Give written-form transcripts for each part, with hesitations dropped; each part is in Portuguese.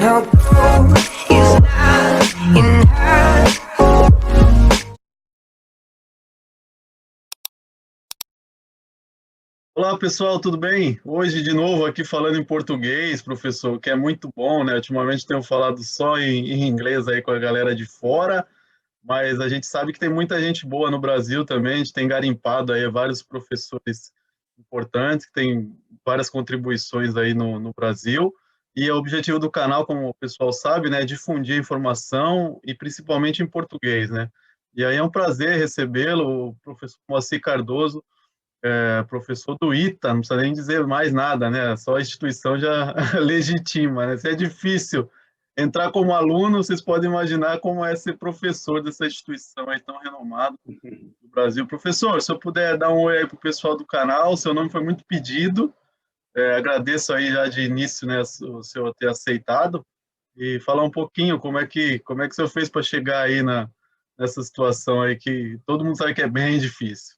No gold is not enough. Olá pessoal, tudo bem? Hoje de novo aqui falando em português, professor, que é muito bom, né? Ultimamente tenho falado só em inglês aí com a galera de fora, mas a gente sabe que tem muita gente boa no Brasil também, a gente tem garimpado aí vários professores importantes, que tem várias contribuições aí no Brasil, e o objetivo do canal, como o pessoal sabe, né, é difundir informação e principalmente em português, né? E aí é um prazer recebê-lo, o professor Moacir Cardoso, professor do ITA, não precisa nem dizer mais nada, né? Só a instituição já legitima, né? Se é difícil entrar como aluno, vocês podem imaginar como é ser professor dessa instituição aí tão renomada do Brasil. Professor, se eu puder dar um oi aí para o pessoal do canal, seu nome foi muito pedido, agradeço aí já de início, né, o senhor ter aceitado, e falar um pouquinho como é que o senhor fez para chegar aí nessa situação aí que todo mundo sabe que é bem difícil.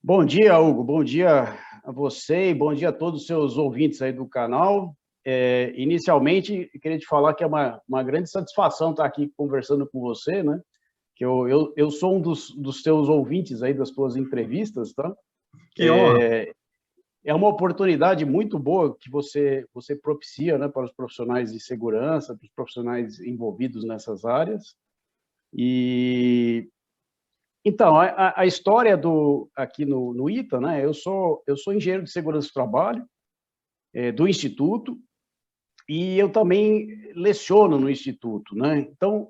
Bom dia, Hugo. Bom dia a você e bom dia a todos os seus ouvintes aí do canal. Inicialmente, eu queria te falar que é uma grande satisfação estar aqui conversando com você, né? Que eu sou um dos seus ouvintes aí das suas entrevistas, tá? Que honra. É uma oportunidade muito boa que você propicia, né, para os profissionais de segurança, para os profissionais envolvidos nessas áreas. Então, a história aqui no ITA, né? Eu sou engenheiro de segurança do trabalho do Instituto e eu também leciono no Instituto, né? Então,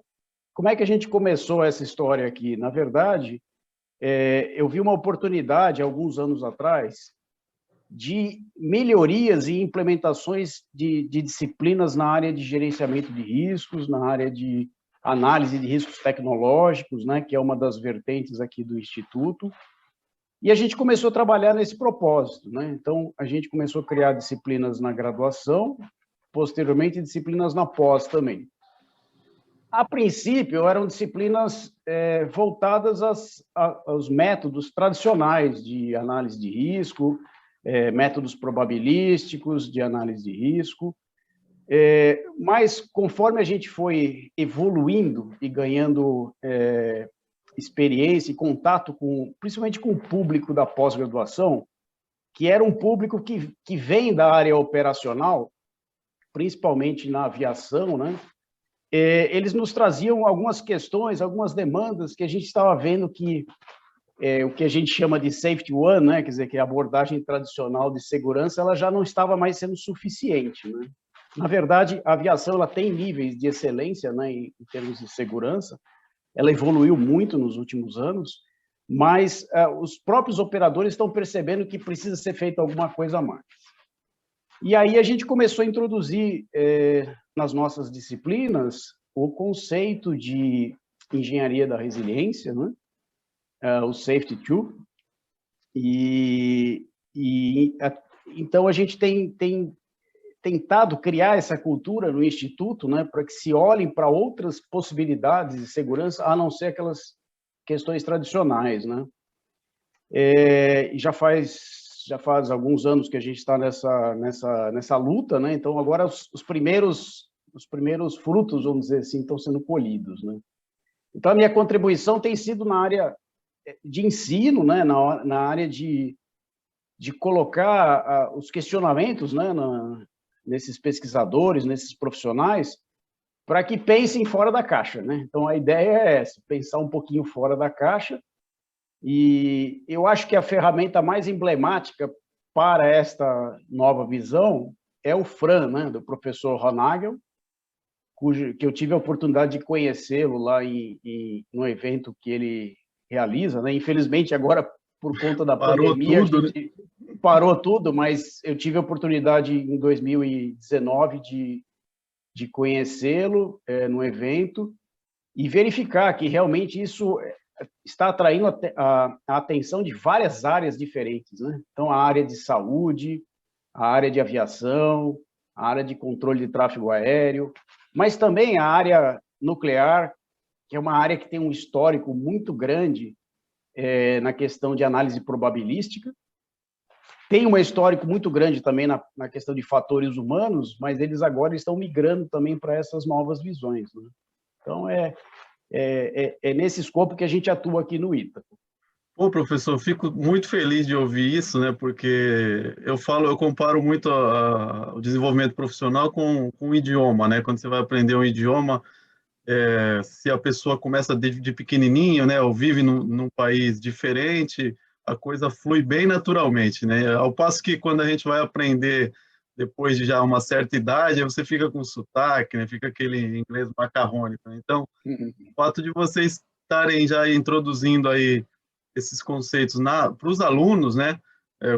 como é que a gente começou essa história aqui? Na verdade, eu vi uma oportunidade, alguns anos atrás, de melhorias e implementações de disciplinas na área de gerenciamento de riscos, na área de análise de riscos tecnológicos, né, que é uma das vertentes aqui do Instituto, e a gente começou a trabalhar nesse propósito, né? Então, a gente começou a criar disciplinas na graduação, posteriormente disciplinas na pós também. A princípio, eram disciplinas voltadas aos métodos tradicionais de análise de risco, métodos probabilísticos de análise de risco, mas conforme a gente foi evoluindo e ganhando experiência e contato principalmente com o público da pós-graduação, que era um público que vem da área operacional, principalmente na aviação, né? Eles nos traziam algumas questões, algumas demandas que a gente estava vendo que o que a gente chama de safety one, né? Quer dizer, que a abordagem tradicional de segurança, ela já não estava mais sendo suficiente, né? Na verdade, a aviação ela tem níveis de excelência, né, em termos de segurança, ela evoluiu muito nos últimos anos, mas os próprios operadores estão percebendo que precisa ser feita alguma coisa a mais. E aí a gente começou a introduzir nas nossas disciplinas o conceito de engenharia da resiliência, né? O Safety 2, então a gente tem tentado criar essa cultura no Instituto, né, para que se olhem para outras possibilidades de segurança, a não ser aquelas questões tradicionais, né? Já faz alguns anos que a gente está nessa luta, né? Então agora os primeiros frutos, vamos dizer assim, estão sendo colhidos, né? Então a minha contribuição tem sido na área de ensino, né, na área de colocar os questionamentos, né, nesses pesquisadores, nesses profissionais, para que pensem fora da caixa, né? Então a ideia é essa, pensar um pouquinho fora da caixa, e eu acho que a ferramenta mais emblemática para esta nova visão é o FRAN, né, do professor Ronagel, que eu tive a oportunidade de conhecê-lo lá no evento que ele realiza, né? Infelizmente agora por conta da pandemia, Tudo, a gente parou tudo, mas eu tive a oportunidade em 2019 de conhecê-lo no evento e verificar que realmente isso está atraindo a atenção de várias áreas diferentes, né? Então, a área de saúde, a área de aviação, a área de controle de tráfego aéreo, mas também a área nuclear, que é uma área que tem um histórico muito grande na questão de análise probabilística, tem um histórico muito grande também na questão de fatores humanos, mas eles agora estão migrando também para essas novas visões, né? Então, é nesse escopo que a gente atua aqui no ITA. Pô, professor, fico muito feliz de ouvir isso, né? Porque eu comparo muito o desenvolvimento profissional com o idioma, né? Quando você vai aprender um idioma, se a pessoa começa de pequenininho, né? Ou vive num país diferente, a coisa flui bem naturalmente, né? Ao passo que quando a gente vai aprender depois de já uma certa idade, aí você fica com sotaque, né? Fica aquele inglês macarrônico, né? Então, o fato de vocês estarem já introduzindo aí esses conceitos para os alunos, né,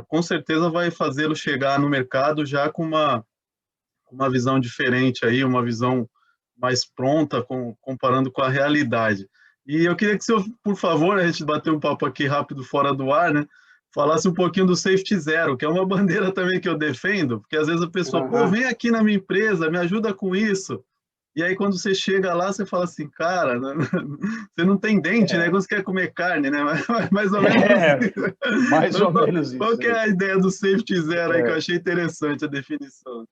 com certeza vai fazê-lo chegar no mercado já com uma visão diferente aí, uma visão mais pronta, comparando com a realidade. E eu queria que o senhor, por favor, a gente bater um papo aqui rápido fora do ar, né, falasse um pouquinho do Safety Zero, que é uma bandeira também que eu defendo, porque às vezes a pessoa, pô, vem aqui na minha empresa, me ajuda com isso. E aí, quando você chega lá, você fala assim, cara, você não tem dente, né? Quando você quer comer carne, né? Mais ou menos isso. Mais ou menos isso. Qual que é a ideia do Safety Zero aí, que eu achei interessante a definição?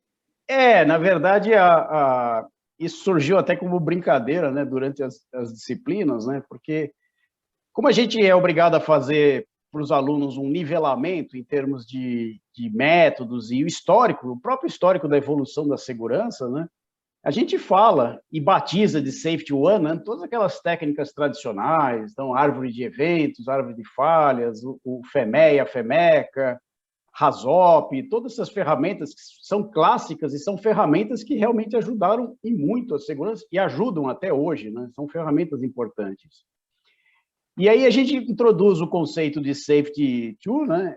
Na verdade, isso surgiu até como brincadeira, né, durante as disciplinas, né? Porque, como a gente é obrigado a fazer para os alunos um nivelamento em termos de métodos e o próprio histórico da evolução da segurança, né? A gente fala e batiza de Safety One, né, todas aquelas técnicas tradicionais, então, árvore de eventos, árvore de falhas, o FEMEA, FEMECA, RASOP, todas essas ferramentas que são clássicas e são ferramentas que realmente ajudaram e muito a segurança e ajudam até hoje, né? São ferramentas importantes. E aí a gente introduz o conceito de Safety Tool, né?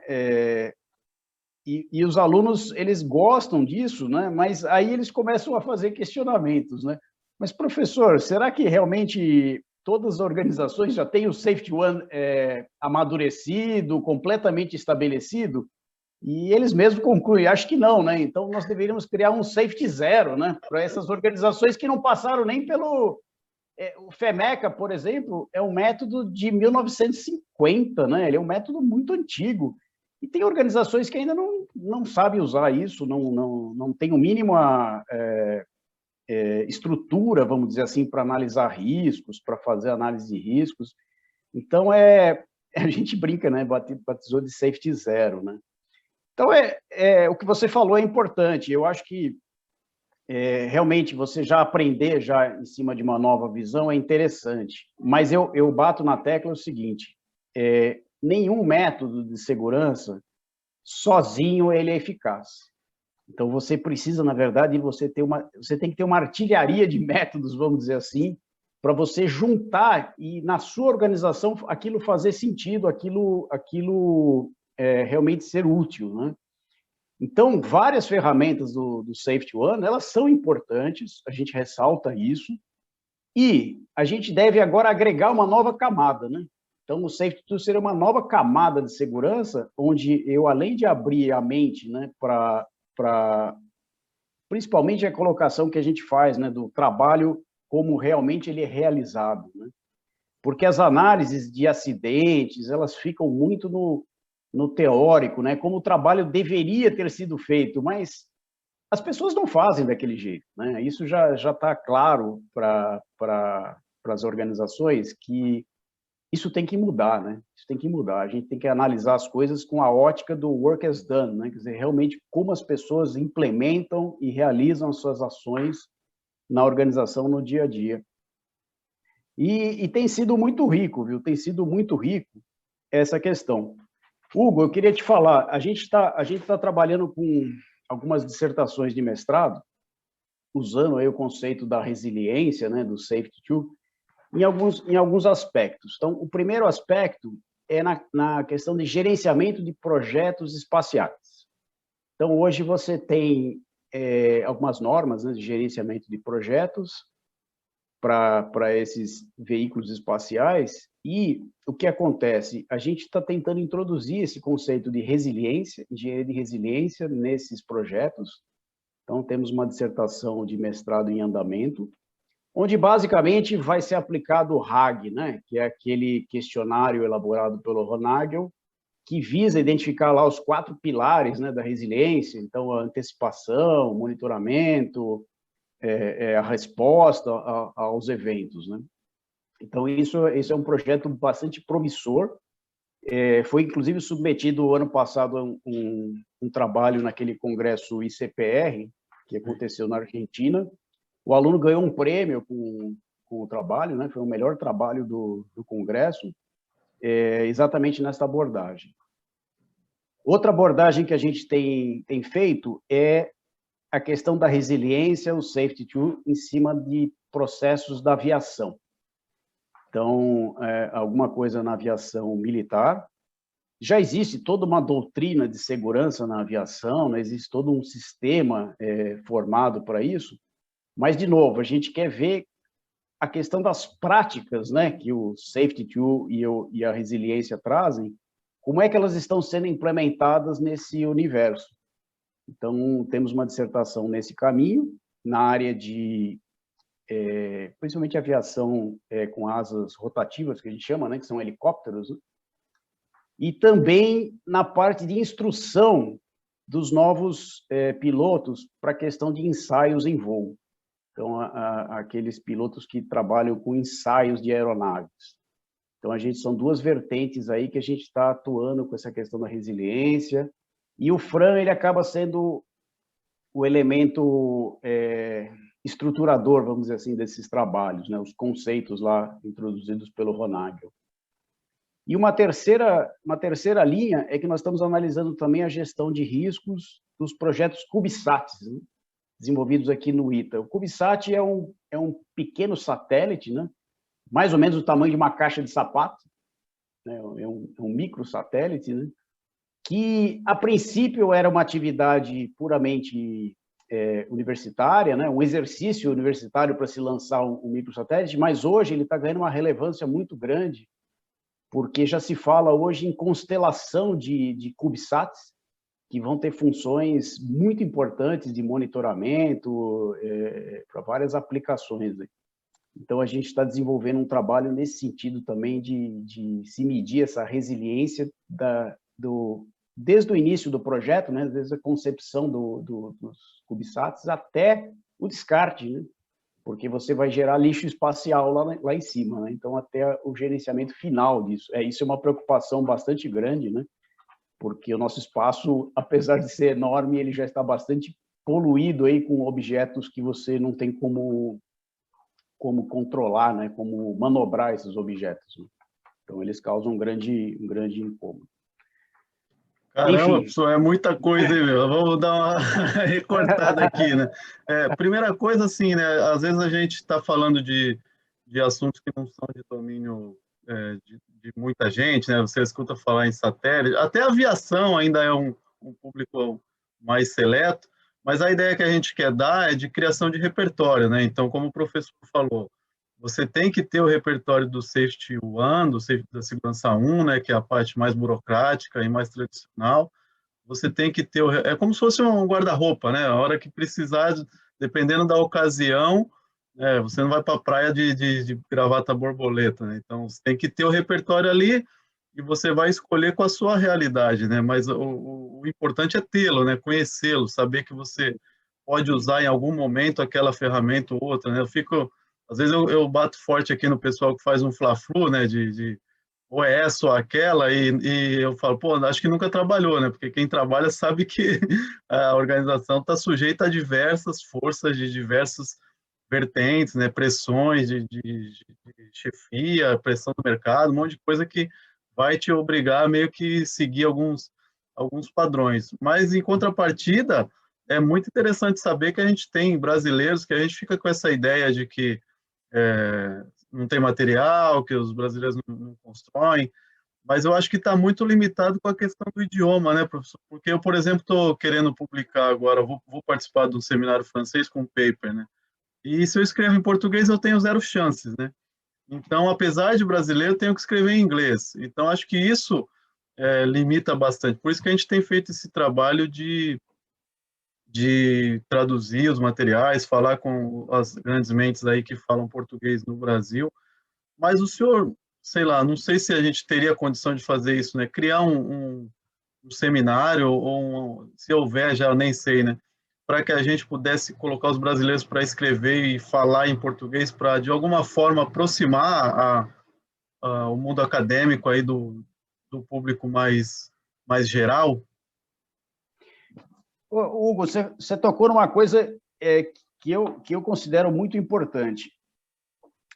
E os alunos, eles gostam disso, né? Mas aí eles começam a fazer questionamentos, né? Mas, professor, será que realmente todas as organizações já têm o Safety One amadurecido, completamente estabelecido? E eles mesmos concluem, acho que não, né? Então, nós deveríamos criar um Safety Zero, né? Para essas organizações que não passaram nem pelo... o FEMECA, por exemplo, é um método de 1950, né? Ele é um método muito antigo. E tem organizações que ainda não sabem usar isso, não tem o mínimo estrutura, vamos dizer assim, para analisar riscos, para fazer análise de riscos. Então, a gente brinca, né? Batizou de Safety Zero, né? Então, o que você falou é importante. Eu acho que, realmente, você já aprender já em cima de uma nova visão é interessante. Mas eu bato na tecla o seguinte, nenhum método de segurança sozinho ele é eficaz. Então, você precisa, na verdade, você tem que ter uma artilharia de métodos, vamos dizer assim, para você juntar e, na sua organização, aquilo fazer sentido, aquilo realmente ser útil, né? Então, várias ferramentas do Safety One, elas são importantes, a gente ressalta isso, e a gente deve agora agregar uma nova camada, né? Então, o Safety Tool seria uma nova camada de segurança, onde eu, além de abrir a mente, né, para principalmente a colocação que a gente faz, né, do trabalho, como realmente ele é realizado, né? Porque as análises de acidentes, elas ficam muito no teórico, né, como o trabalho deveria ter sido feito, mas as pessoas não fazem daquele jeito, né? Isso já está claro para as organizações que isso tem que mudar, né? Isso tem que mudar. A gente tem que analisar as coisas com a ótica do work as done, né? Quer dizer, realmente como as pessoas implementam e realizam as suas ações na organização no dia a dia. E tem sido muito rico, viu? Tem sido muito rico essa questão. Hugo, eu queria te falar, a gente tá trabalhando com algumas dissertações de mestrado, usando aí o conceito da resiliência, né, do Safety Tool, em alguns aspectos. Então, o primeiro aspecto é na questão de gerenciamento de projetos espaciais. Então, hoje você tem algumas normas, né, de gerenciamento de projetos para esses veículos espaciais, e o que acontece? A gente está tentando introduzir esse conceito de resiliência, engenharia de resiliência nesses projetos. Então, temos uma dissertação de mestrado em andamento, onde basicamente vai ser aplicado o RAG, né, que é aquele questionário elaborado pelo Ron Nagel, que visa identificar lá os 4 pilares, né, da resiliência, então a antecipação, monitoramento, a resposta aos eventos, né? Então isso é um projeto bastante promissor. Foi inclusive submetido ano passado um trabalho naquele congresso ICPR que aconteceu na Argentina. O aluno ganhou um prêmio com o trabalho, né? Foi o melhor trabalho do congresso, exatamente nessa abordagem. Outra abordagem que a gente tem feito é a questão da resiliência, o safety tool, em cima de processos da aviação. Então, alguma coisa na aviação militar. Já existe toda uma doutrina de segurança na aviação, né? Existe todo um sistema formado para isso, mas, de novo, a gente quer ver a questão das práticas, né, que o Safety Tool e a resiliência trazem, como é que elas estão sendo implementadas nesse universo. Então, temos uma dissertação nesse caminho, na área de, principalmente aviação com asas rotativas, que a gente chama, né, que são helicópteros, né? E também na parte de instrução dos novos pilotos para a questão de ensaios em voo. Então, aqueles pilotos que trabalham com ensaios de aeronaves. Então, são 2 vertentes aí que a gente está atuando com essa questão da resiliência. E o FRAM, ele acaba sendo o elemento estruturador, vamos dizer assim, desses trabalhos, né? Os conceitos lá introduzidos pelo Ronagel. E uma terceira linha é que nós estamos analisando também a gestão de riscos dos projetos CubeSats, né? Desenvolvidos aqui no ITA. O CubeSat é um pequeno satélite, né? Mais ou menos do tamanho de uma caixa de sapato, né? É um microsatélite, né? Que, a princípio, era uma atividade puramente universitária, né? Um exercício universitário para se lançar um microsatélite, mas hoje ele está ganhando uma relevância muito grande, porque já se fala hoje em constelação de CubeSats, que vão ter funções muito importantes de monitoramento para várias aplicações. Então, a gente está desenvolvendo um trabalho nesse sentido também de se medir essa resiliência desde o início do projeto, né, desde a concepção dos CubeSats até o descarte, né, porque você vai gerar lixo espacial lá em cima, né, então até o gerenciamento final disso. Isso é uma preocupação bastante grande, né, porque o nosso espaço, apesar de ser enorme, ele já está bastante poluído aí com objetos que você não tem como controlar, né, como manobrar esses objetos, né? Então, eles causam um grande incômodo. Caramba, Enfim. professor, é muita coisa, hein, meu? Vamos dar uma recortada aqui, né? Primeira coisa, assim, né? Às vezes a gente está falando de assuntos que não são de domínio de muita gente, né? Você escuta falar em satélite, até a aviação ainda é um público mais seleto, mas a ideia que a gente quer dar é de criação de repertório, né? Então, como o professor falou, você tem que ter o repertório do Safety 1, da Segurança 1, né, que é a parte mais burocrática e mais tradicional. Você tem que ter, é como se fosse um guarda-roupa, né? A hora que precisar, dependendo da ocasião, você não vai para a praia de gravata borboleta, né? Então, você tem que ter o repertório ali e você vai escolher com a sua realidade, né? Mas o importante é tê-lo, né? Conhecê-lo, saber que você pode usar em algum momento aquela ferramenta ou outra, né? Às vezes eu bato forte aqui no pessoal que faz um fla-flu, né, ou é essa ou aquela, e eu falo, pô, acho que nunca trabalhou, né, porque quem trabalha sabe que a organização está sujeita a diversas forças de diversas vertentes, né, pressões de chefia, pressão do mercado, um monte de coisa que vai te obrigar a meio que seguir alguns padrões. Mas, em contrapartida, é muito interessante saber que a gente tem brasileiros que a gente fica com essa ideia de que não tem material, que os brasileiros não constroem, mas eu acho que está muito limitado com a questão do idioma, né, professor? Porque eu, por exemplo, estou querendo publicar agora, vou participar de um seminário francês com um paper, né? E se eu escrevo em português, eu tenho 0 chances, né? Então, apesar de brasileiro, eu tenho que escrever em inglês. Então, acho que isso limita bastante. Por isso que a gente tem feito esse trabalho de traduzir os materiais, falar com as grandes mentes aí que falam português no Brasil. Mas o senhor sei lá, não sei se a gente teria condição de fazer isso, né? Criar um seminário, se houver, já eu nem sei, né? Para que a gente pudesse colocar os brasileiros para escrever e falar em português, para, de alguma forma, aproximar o mundo acadêmico aí do público mais geral. Hugo, você tocou numa coisa que eu considero muito importante.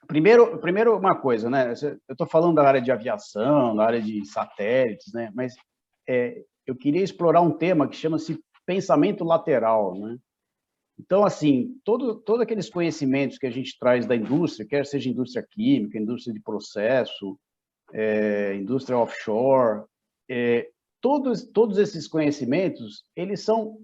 Primeiro uma coisa, né? Eu estou falando da área de aviação, da área de satélites, né? Mas eu queria explorar um tema que chama-se pensamento lateral, né? Então, assim, todos aqueles conhecimentos que a gente traz da indústria, quer seja indústria química, indústria de processo, indústria offshore, todos esses conhecimentos, eles são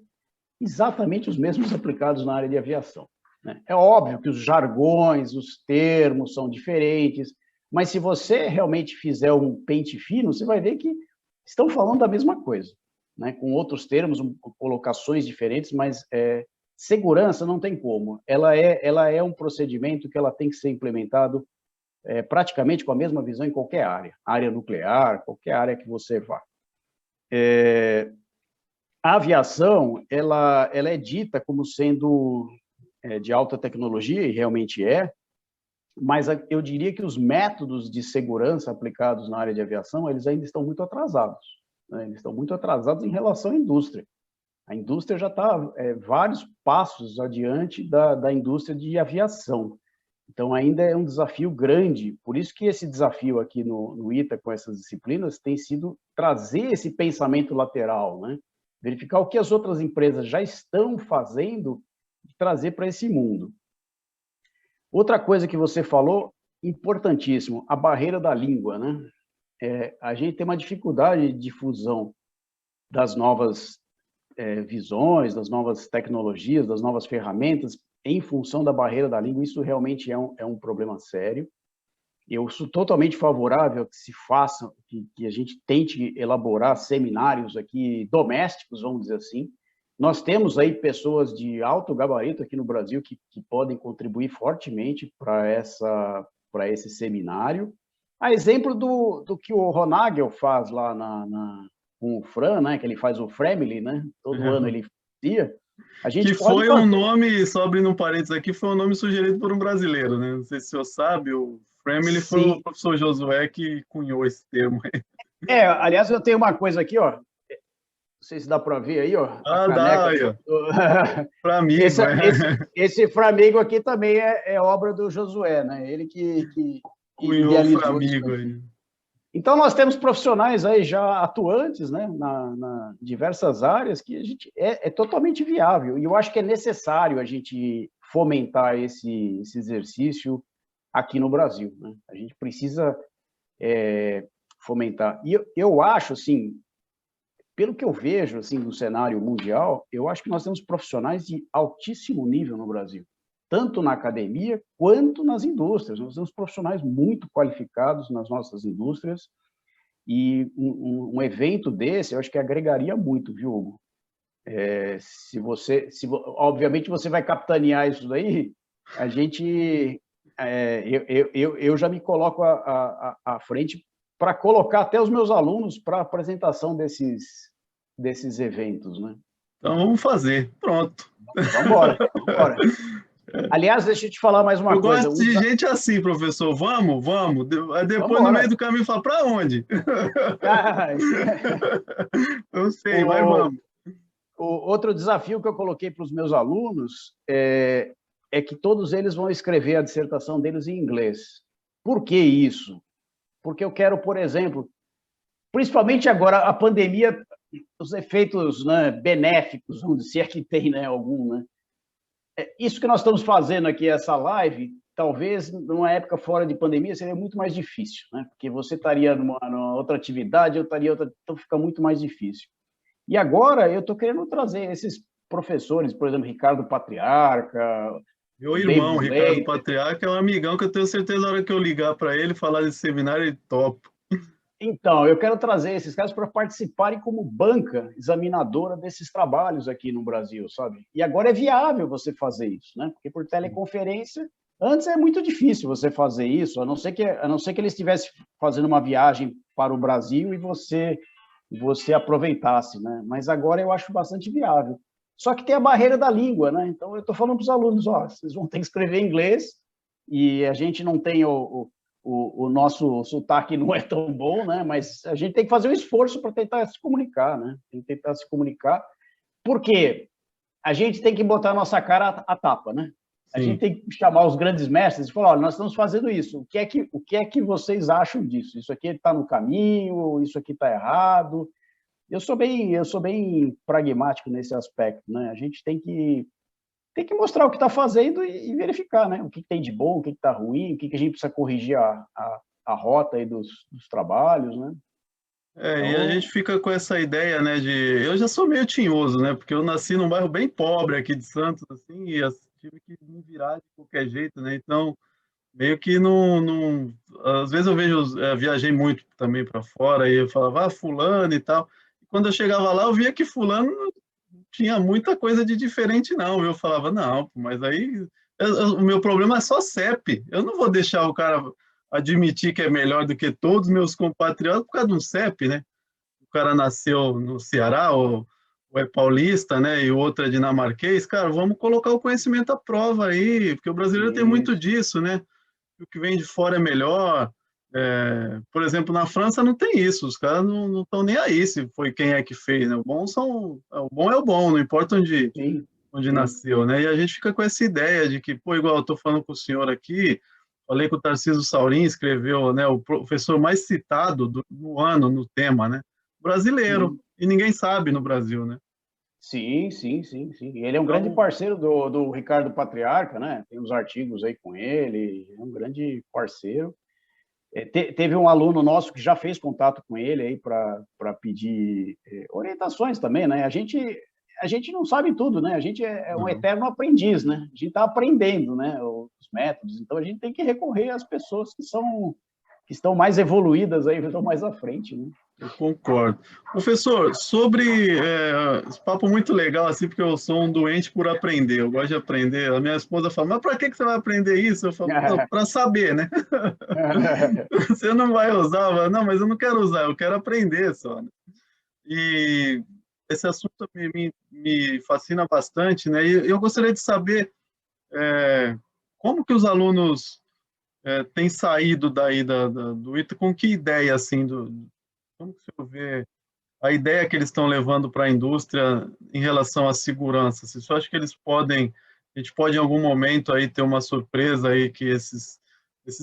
exatamente os mesmos aplicados na área de aviação, né? É óbvio que os jargões, os termos são diferentes, mas se você realmente fizer um pente fino, você vai ver que estão falando da mesma coisa, né? Com outros termos, colocações diferentes, mas segurança não tem como. Ela é um procedimento que ela tem que ser implementado praticamente com a mesma visão em qualquer área nuclear, qualquer área que você vá. A aviação, ela é dita como sendo de alta tecnologia, e realmente mas eu diria que os métodos de segurança aplicados na área de aviação, eles ainda estão muito atrasados, né? Eles estão muito atrasados em relação à indústria. A indústria já está vários passos adiante da indústria de aviação. Então, ainda é um desafio grande. Por isso que esse desafio aqui no ITA, com essas disciplinas, tem sido trazer esse pensamento lateral, né? Verificar o que as outras empresas já estão fazendo e trazer para esse mundo. Outra coisa que você falou, importantíssimo, a barreira da língua, né? A gente tem uma dificuldade de difusão das novas visões, das novas tecnologias, das novas ferramentas, em função da barreira da língua. Isso realmente é um problema sério. Eu sou totalmente favorável que se faça, que a gente tente elaborar seminários aqui domésticos, vamos dizer assim. Nós temos aí pessoas de alto gabarito aqui no Brasil que podem contribuir fortemente para esse seminário. A exemplo do que o Ronagel faz lá com o Fran, né? Que ele faz o Fremily, né? Todo ano ele fazia. A gente que foi um nome, só abrindo um parênteses aqui, foi um nome sugerido por um brasileiro, né? Não sei se o senhor sabe, o Fremily foi o professor Josué que cunhou esse termo aí. Aliás, eu tenho uma coisa aqui, ó. Não sei se dá para ver aí, ó. Dá aí, ó. Framigo, esse Framigo aqui também é obra do Josué, né? Ele que cunhou o Framigo aí. Então, nós temos profissionais aí já atuantes, né, na diversas áreas, que a gente é totalmente viável. E eu acho que é necessário a gente fomentar esse exercício aqui no Brasil, né? A gente precisa fomentar. E eu acho, assim, pelo que eu vejo assim, no cenário mundial, eu acho que nós temos profissionais de altíssimo nível no Brasil, tanto na academia quanto nas indústrias. Nós temos profissionais muito qualificados nas nossas indústrias, e um evento desse, eu acho que agregaria muito, viu, Hugo? Obviamente, você vai capitanear isso daí, a gente... eu já me coloco à frente para colocar até os meus alunos para a apresentação desses eventos, né? Então, vamos fazer. Pronto. Vamos embora. Aliás, deixa eu te falar mais uma coisa. Eu gosto de gente assim, professor. Vamos. Depois, no meio do caminho, fala, para onde? Não sei, mas vamos. Outro desafio que eu coloquei para os meus alunos é que todos eles vão escrever a dissertação deles em inglês. Por que isso? Porque eu quero, por exemplo, principalmente agora, a pandemia, os efeitos, né, benéficos, se é que tem, né, algum, né? Isso que nós estamos fazendo aqui, essa live, talvez numa época fora de pandemia seria muito mais difícil, né? Porque você estaria numa outra atividade, eu estaria outra, então fica muito mais difícil. E agora eu estou querendo trazer esses professores, por exemplo, Ricardo Patriarca. Meu irmão, Ricardo Patriarca, é um amigão que eu tenho certeza, na hora que eu ligar para ele, falar desse seminário, ele topa. Então, eu quero trazer esses caras para participarem como banca examinadora desses trabalhos aqui no Brasil, sabe? E agora é viável você fazer isso, né? Porque por teleconferência Antes é muito difícil você fazer isso, a não ser que ele estivesse fazendo uma viagem para o Brasil e você aproveitasse, né? Mas agora eu acho bastante viável. Só que tem a barreira da língua, né? Então eu estou falando para os alunos, ó, vocês vão ter que escrever em inglês e a gente não tem o nosso sotaque não é tão bom, né? Mas a gente tem que fazer um esforço para tentar se comunicar, né? Tem que tentar se comunicar, porque a gente tem que botar a nossa cara à tapa, né? A gente Sim. tem que chamar os grandes mestres e falar, olha, nós estamos fazendo isso, o que é que vocês acham disso? Isso aqui está no caminho, isso aqui está errado. Eu sou bem pragmático nesse aspecto, né? A gente tem que mostrar o que está fazendo e verificar, né? O que tem de bom, o que está ruim, o que a gente precisa corrigir a rota aí dos trabalhos, né? E a gente fica com essa ideia, né, eu já sou meio tinhoso, né, porque eu nasci num bairro bem pobre aqui de Santos, assim, e tive que me virar de qualquer jeito, né, então, meio que às vezes eu viajei muito também para fora, e eu falava, fulano e tal, e quando eu chegava lá, eu via que fulano não tinha muita coisa de diferente, não, eu falava, não, mas aí, o meu problema é só CEP, eu não vou deixar o cara admitir que é melhor do que todos os meus compatriotas por causa de um CEP, né? O cara nasceu no Ceará, ou é paulista, né? E o outro é dinamarquês. Cara, vamos colocar o conhecimento à prova aí, porque o brasileiro tem muito Isso. disso, né? O que vem de fora é melhor. Por exemplo, na França não tem isso, os caras não estão nem aí se foi quem é que fez, né? O bom é o bom, não importa Sim, onde sim. nasceu, né? E a gente fica com essa ideia de que, pô, igual eu estou falando com o senhor aqui, falei que o Tarcísio Saurin escreveu, né, o professor mais citado no ano no tema, né? Brasileiro. Sim. E ninguém sabe no Brasil, né? Sim, sim, sim, sim. Ele é um grande Então, parceiro do Ricardo Patriarca, né? Tem uns artigos aí com ele, é um grande parceiro. Teve um aluno nosso que já fez contato com ele aí para pedir orientações também, né? A gente não sabe tudo, né? A gente é um não. eterno aprendiz, né? A gente está aprendendo, né? Os métodos. Então a gente tem que recorrer às pessoas que estão mais evoluídas aí, que estão mais à frente, né? Eu concordo. Professor, sobre esse papo muito legal, assim, porque eu sou um doente por aprender, eu gosto de aprender. A minha esposa fala, mas para que você vai aprender isso? Eu falo, para saber, né? Você não vai usar? Eu falo, não, mas eu não quero usar, eu quero aprender só, né? E esse assunto me fascina bastante, né? E eu gostaria de saber como que os alunos têm saído daí do ITA, com que ideia, assim, como que o senhor vê a ideia que eles estão levando para a indústria em relação à segurança? Você só acha que a gente pode em algum momento aí ter uma surpresa aí que esses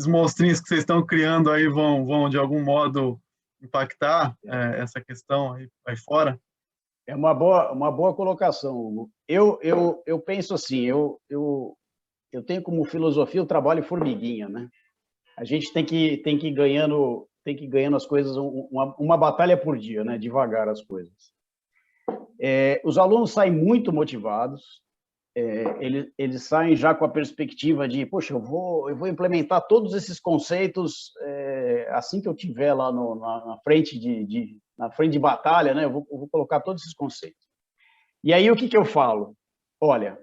monstrinhos que vocês estão criando aí vão de algum modo impactar essa questão aí fora? É uma boa colocação, Hugo. Eu penso assim, eu tenho como filosofia o trabalho formiguinha, né? A gente tem que ir ganhando as coisas uma batalha por dia, né? Devagar as coisas. Os alunos saem muito motivados, eles saem já com a perspectiva de, poxa, eu vou implementar todos esses conceitos assim que eu tiver lá na frente na frente de batalha, né? Eu vou colocar todos esses conceitos. E aí o que eu falo? Olha,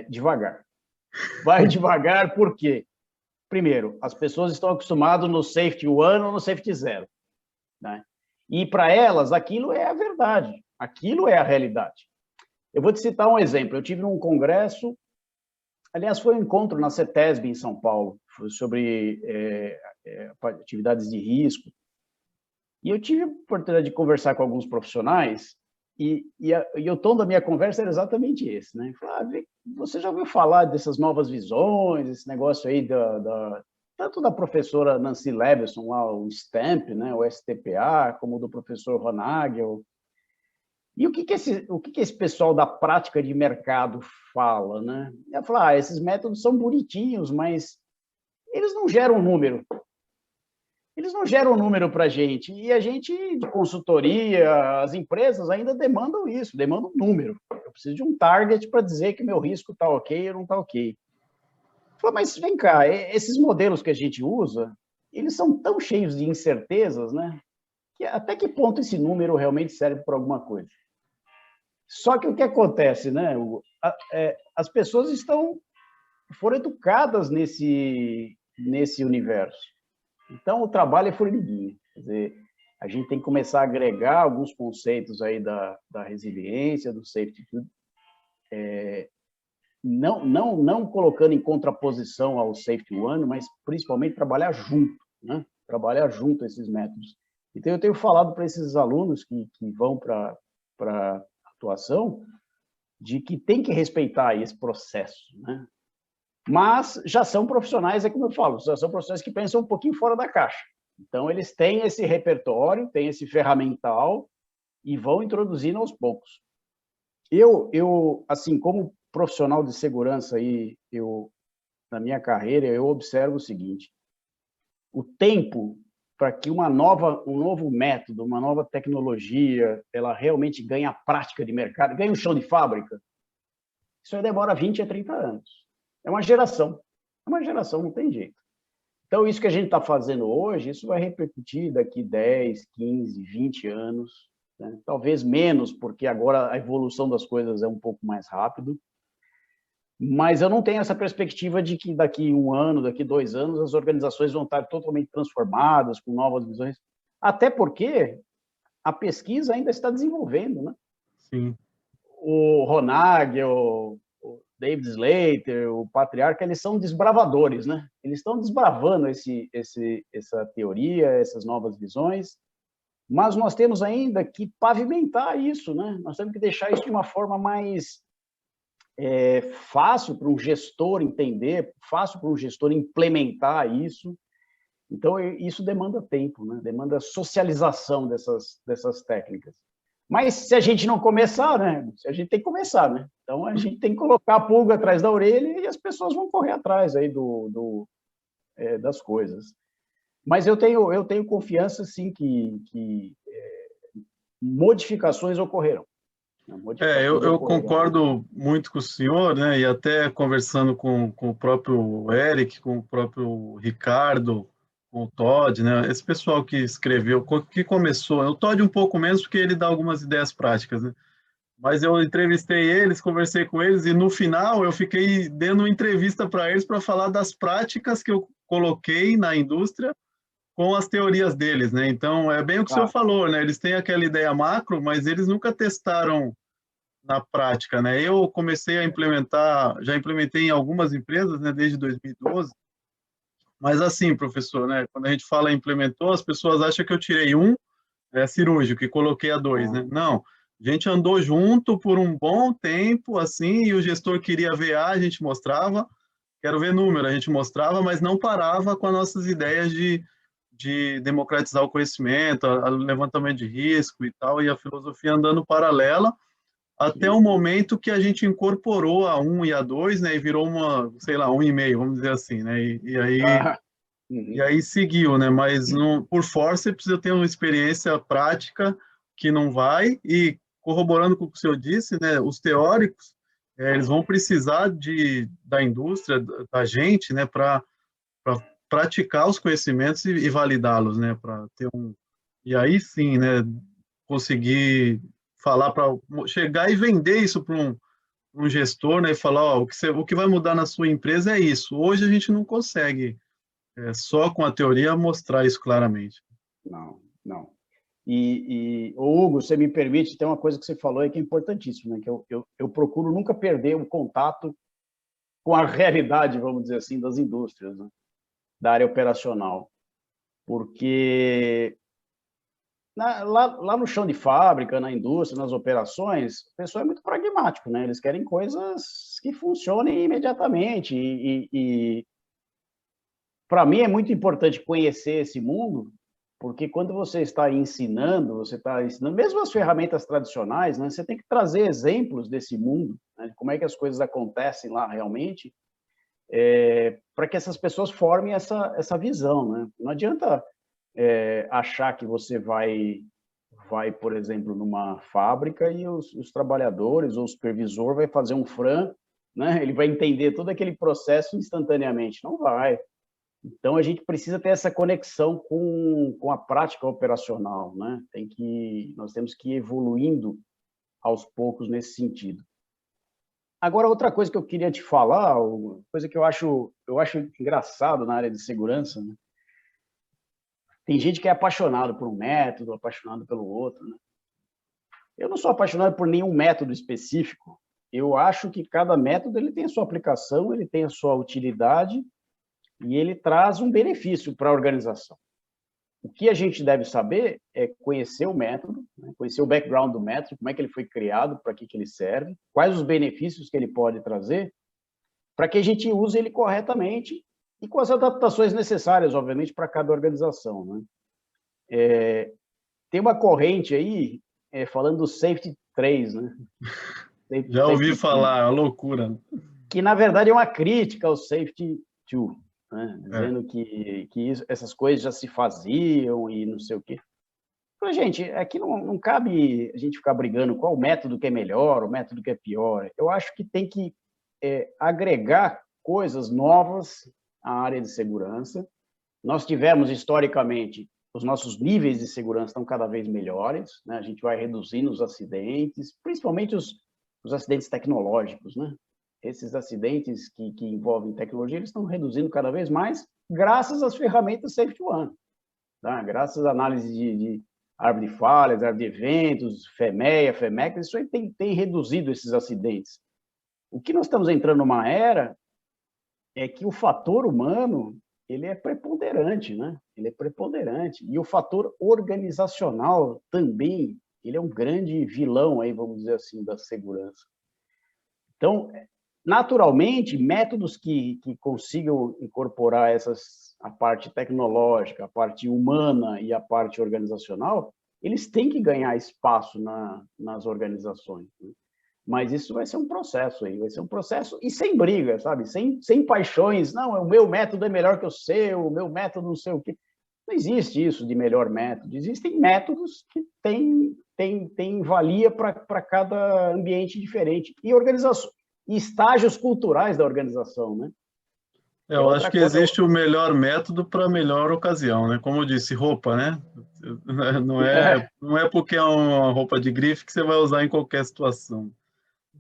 devagar. Vai devagar, por quê? Primeiro, as pessoas estão acostumadas no safety 1 ou no safety 0, né? E para elas, aquilo é a verdade, aquilo é a realidade. Eu vou te citar um exemplo. Eu tive num congresso, aliás, foi um encontro na CETESB em São Paulo, sobre atividades de risco. E eu tive a oportunidade de conversar com alguns profissionais e o tom da minha conversa era exatamente esse, né? Você já ouviu falar dessas novas visões, esse negócio aí tanto da professora Nancy Leveson, lá, o STAMP, né, o STPA, como do professor Ronagel. E o que esse pessoal da prática de mercado fala, né? Ela fala, esses métodos são bonitinhos, mas eles não geram número. Eles não geram número para a gente. E a gente, de consultoria, as empresas ainda demandam isso, demandam número. Eu preciso de um target para dizer que meu risco está ok ou não está ok. Falei, mas vem cá, esses modelos que a gente usa, eles são tão cheios de incertezas, né? Que até que ponto esse número realmente serve para alguma coisa? Só que o que acontece, né? As pessoas estão foram educadas nesse universo. Então, o trabalho é formiguinha. Quer dizer, a gente tem que começar a agregar alguns conceitos aí da resiliência, do safety, não colocando em contraposição ao safety one, mas principalmente trabalhar junto, né? Trabalhar junto esses métodos. Então, eu tenho falado para esses alunos que vão para atuação, de que tem que respeitar esse processo, né? Mas já são profissionais, é como eu falo, já são profissionais que pensam um pouquinho fora da caixa. Então, eles têm esse repertório, têm esse ferramental e vão introduzindo aos poucos. Eu assim, como profissional de segurança, aí, na minha carreira, eu observo o seguinte: o tempo para que um novo método, uma nova tecnologia, ela realmente ganhe a prática de mercado, ganhe um chão de fábrica, isso aí demora 20 a 30 anos. É uma geração, não tem jeito. Então, isso que a gente está fazendo hoje, isso vai repercutir daqui 10, 15, 20 anos, né? Talvez menos, porque agora a evolução das coisas é um pouco mais rápido, mas eu não tenho essa perspectiva de que daqui 1 ano, daqui 2 anos, as organizações vão estar totalmente transformadas, com novas visões, até porque a pesquisa ainda está desenvolvendo, né? Sim. O Ronag, o David Slater, o Patriarca, eles são desbravadores, né? Eles estão desbravando essa teoria, essas novas visões, mas nós temos ainda que pavimentar isso, né? Nós temos que deixar isso de uma forma mais fácil para um gestor entender, fácil para um gestor implementar isso. Então, isso demanda tempo, né? Demanda socialização dessas técnicas. Mas se a gente não começar, né? A gente tem que começar, né? Então, a gente tem que colocar a pulga atrás da orelha e as pessoas vão correr atrás aí das coisas. Mas eu tenho confiança, sim, que modificações ocorrerão. Eu concordo muito com o senhor, né? E até conversando com o próprio Eric, com o próprio Ricardo, com o Todd, né? Esse pessoal que escreveu, que começou, o Todd um pouco menos, porque ele dá algumas ideias práticas, né? Mas eu entrevistei eles, conversei com eles, e no final eu fiquei dando entrevista para eles para falar das práticas que eu coloquei na indústria com as teorias deles, né? Então, é bem o que o senhor falou, né? Eles têm aquela ideia macro, mas eles nunca testaram na prática, né? Eu comecei a implementar, já implementei em algumas empresas, né, desde 2012, mas assim, professor, né, quando a gente fala implementou, as pessoas acham que eu tirei cirúrgico e coloquei a 2, né? Não, a gente andou junto por um bom tempo, assim, e o gestor queria VA, a gente mostrava, quero ver número, a gente mostrava, mas não parava com as nossas ideias de democratizar o conhecimento, o levantamento de risco e tal, e a filosofia andando paralela, até o momento que a gente incorporou a 1 e a 2, né, e virou uma, sei lá, 1,5, vamos dizer assim, né, e aí seguiu, né, mas por forceps eu tenho uma experiência prática que não vai, e corroborando com o que o senhor disse, né, os teóricos, eles vão precisar da indústria, da gente, né, para praticar os conhecimentos e validá-los, né, para ter e aí sim, né, conseguir falar para chegar e vender isso para um gestor, né, e falar, ó, o que vai mudar na sua empresa é isso. Hoje a gente não consegue, só com a teoria, mostrar isso claramente. Não. E Hugo, você me permite, tem uma coisa que você falou aí que é importantíssima, né, que eu procuro nunca perder o contato com a realidade, vamos dizer assim, das indústrias, né, da área operacional, porque lá no chão de fábrica, na indústria, nas operações, o pessoal é muito pragmático, né? Eles querem coisas que funcionem imediatamente. E para mim é muito importante conhecer esse mundo, porque quando você está ensinando, mesmo as ferramentas tradicionais, né? Você tem que trazer exemplos desse mundo, né? De como é que as coisas acontecem lá realmente, para que essas pessoas formem essa visão, né? Não adianta achar que você vai, por exemplo, numa fábrica e os trabalhadores ou o supervisor vai fazer um FRAM, né? Ele vai entender todo aquele processo instantaneamente. Não vai. Então, a gente precisa ter essa conexão com a prática operacional, né? Nós temos que ir evoluindo aos poucos nesse sentido. Agora, outra coisa que eu queria te falar, uma coisa que eu acho engraçado na área de segurança, né? Tem gente que é apaixonado por um método, apaixonado pelo outro, né? Eu não sou apaixonado por nenhum método específico. Eu acho que cada método ele tem a sua aplicação, ele tem a sua utilidade e ele traz um benefício para a organização. O que a gente deve saber é conhecer o método, né? Conhecer o background do método, como é que ele foi criado, para que ele serve, quais os benefícios que ele pode trazer, para que a gente use ele corretamente e com as adaptações necessárias, obviamente, para cada organização, né? Tem uma corrente aí falando do Safety 3, né? Já ouvi Safety falar, é uma loucura. que na verdade é uma crítica ao Safety 2, né? É. Dizendo que essas coisas já se faziam e não sei o quê. Então, gente, aqui não cabe a gente ficar brigando qual o método que é melhor, o método que é pior. Eu acho que tem que agregar coisas novas à área de segurança. Nós tivemos, historicamente, os nossos níveis de segurança estão cada vez melhores, né? A gente vai reduzindo os acidentes, principalmente os acidentes tecnológicos, né? Esses acidentes que envolvem tecnologia, eles estão reduzindo cada vez mais, graças às ferramentas Safety One, tá? Graças à análise de árvore de falhas, árvore de eventos, FEMEA, FEMEC, isso aí tem reduzido esses acidentes. O que nós estamos entrando numa era é que o fator humano ele é preponderante, né? Ele é preponderante. E o fator organizacional também, ele é um grande vilão aí, vamos dizer assim, da segurança. Então, naturalmente, métodos que consigam incorporar a parte tecnológica, a parte humana e a parte organizacional, eles têm que ganhar espaço nas organizações, né? Mas isso vai ser um processo aí, vai ser um processo e sem briga, sabe? Sem paixões, não, o meu método é melhor que o seu, o meu método não sei o quê. Não existe isso de melhor método, existem métodos que têm valia para cada ambiente diferente e organização, e estágios culturais da organização, né? Eu acho que existe o melhor método para a melhor ocasião, né? Como eu disse, roupa, né? Não é porque é uma roupa de grife que você vai usar em qualquer situação.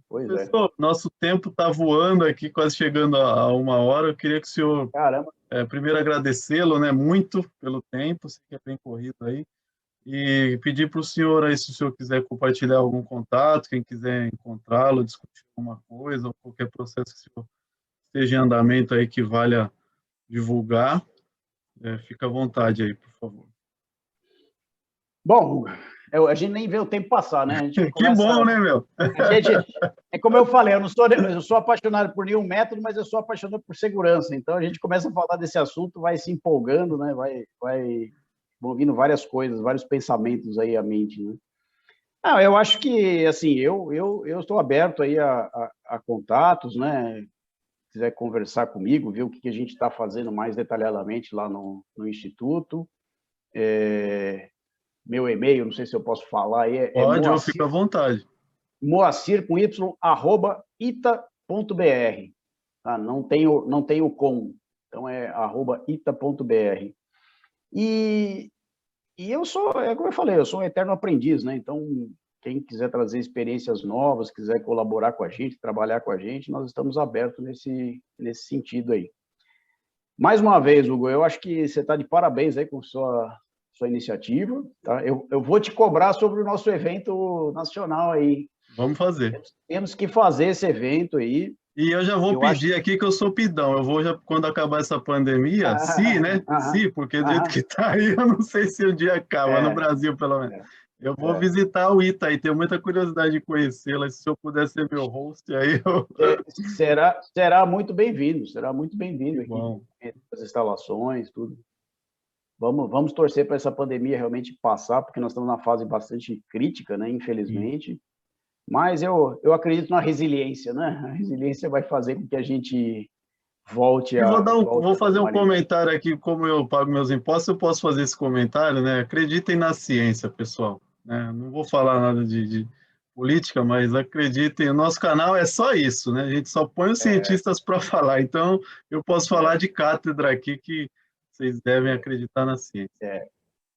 Pois Professor, nosso tempo está voando aqui, quase chegando a 1 hora. Eu queria que o senhor, Caramba. primeiro, agradecê-lo, né, muito pelo tempo, sei que é bem corrido aí, e pedir para o senhor aí, se o senhor quiser compartilhar algum contato, quem quiser encontrá-lo, discutir alguma coisa, ou qualquer processo que o senhor esteja em andamento aí que valha divulgar, fica à vontade aí, por favor. Bom, a gente nem vê o tempo passar, né? A gente Que bom, né, meu? É como eu falei, eu sou apaixonado por nenhum método, mas eu sou apaixonado por segurança. Então, a gente começa a falar desse assunto, vai se empolgando, né? Vão vindo várias coisas, vários pensamentos aí à mente, né? Não, eu acho que, assim, eu estou aberto aí a contatos, né? Se quiser conversar comigo, ver o que a gente está fazendo mais detalhadamente lá no Instituto. Meu e-mail, não sei se eu posso falar aí, Pode, eu fico à vontade. Moacir, com Y, @ita.br. Tá? Não tem o com, então é @ita.br. E eu sou, como eu falei, eu sou um eterno aprendiz, né? Então, quem quiser trazer experiências novas, quiser colaborar com a gente, trabalhar com a gente, nós estamos abertos nesse sentido aí. Mais uma vez, Hugo, eu acho que você está de parabéns aí com sua iniciativa, tá? Eu vou te cobrar sobre o nosso evento nacional aí. Vamos fazer. Temos que fazer esse evento aí. E eu já vou pedir aqui que eu sou pidão. Eu vou, quando acabar essa pandemia, porque do jeito que está aí, eu não sei se um dia acaba, no Brasil, pelo menos. Eu vou visitar o ITA e tenho muita curiosidade de conhecê-la. Se eu puder ser meu host, aí eu... Será muito bem-vindo aqui. Bom. As instalações, tudo. Vamos torcer para essa pandemia realmente passar, porque nós estamos numa fase bastante crítica, né, infelizmente. Mas eu acredito na resiliência, né? A resiliência vai fazer com que a gente volte a... Vou fazer um comentário aqui, como eu pago meus impostos, eu posso fazer esse comentário, né? Acreditem na ciência, pessoal. Né? Não vou falar nada de política, mas acreditem, o nosso canal é só isso, né? A gente só põe os cientistas para falar. Então, eu posso falar de cátedra aqui que vocês devem acreditar na ciência.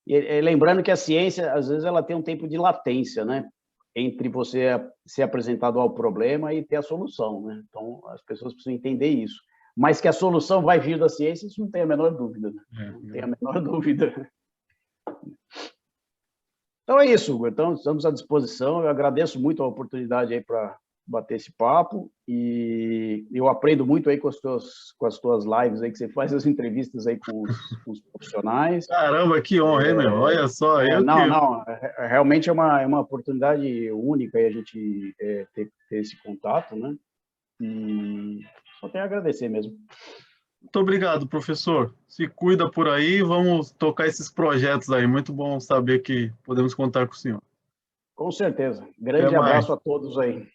E lembrando que a ciência, às vezes, ela tem um tempo de latência, né? entre você ser apresentado ao problema e ter a solução, né? Então, as pessoas precisam entender isso. Mas que a solução vai vir da ciência, isso não tem a menor dúvida, né? Não tem a menor dúvida. Então é isso, Hugo. Então, estamos à disposição. Eu agradeço muito a oportunidade aí para bater esse papo e eu aprendo muito aí com as tuas lives aí que você faz as entrevistas aí com os profissionais. Caramba, que honra, hein, meu? Olha só, realmente é uma oportunidade única aí a gente ter esse contato, né? E só tenho a agradecer mesmo. Muito obrigado, professor. Se cuida por aí, vamos tocar esses projetos aí. Muito bom saber que podemos contar com o senhor. Com certeza. Grande abraço a todos aí.